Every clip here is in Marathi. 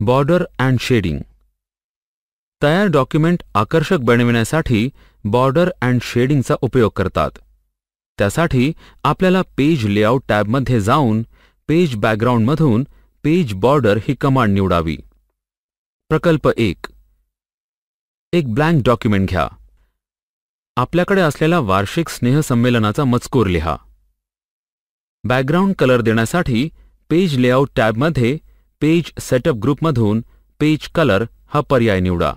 Border and shading. तयार डॉक्युमेंट आकर्षक बनविण्यासाठी बॉर्डर अँड शेडिंगचा उपयोग करतात. त्यासाठी आपल्याला पेज लेआउट टॅबमध्ये जाऊन पेज बॅकग्राऊंडमधून पेज बॉर्डर ही कमांड निवडावी. प्रकल्प 1. एक ब्लँक डॉक्युमेंट घ्या. आपल्याकडे असलेला वार्षिक स्नेहसंमेलनाचा मजकूर लिहा. बॅकग्राऊंड कलर देण्यासाठी पेज लेआउट टॅबमध्ये पेज सेटअप ग्रुपमधून पेज कलर हा पर्याय निवडा.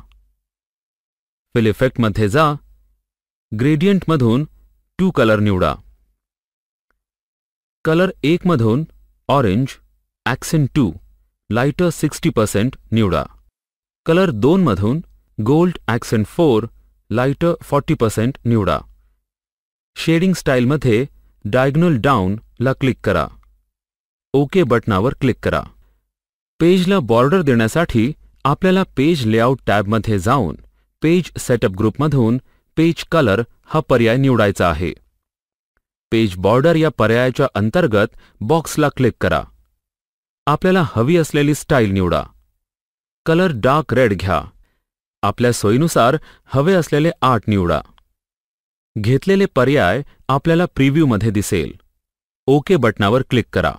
फिल इफेक्टमध्ये जा. ग्रेडियंटमधून टू कलर निवडा. कलर 1 मधून ऑरेंज ॲक्सेंट 2 लाइटर 60% निवडा. कलर 2 मधून गोल्ड ॲक्सेंट 4 लाइटर 40% निवडा. शेडिंग स्टाईलमध्ये डायगोनल डाऊन ला क्लिक करा. ओके बटनावर क्लिक करा. पेजला बॉर्डर देण्यासाठी आपल्याला पेज लेआउट टॅबमध्ये जाऊन पेज सेटअप ग्रुपमधून पेज कलर हा पर्याय निवडायचा आहे. पेज बॉर्डर या पर्यायाच्या अंतर्गत बॉक्सला क्लिक करा. आपल्याला हवी असलेली स्टाईल निवडा. कलर डार्क रेड घ्या. आपल्या सोयीनुसार हवे असलेले आर्ट निवडा. घेतलेले पर्याय आपल्याला प्रिव्ह्यूमध्ये दिसेल. ओके बटनावर क्लिक करा.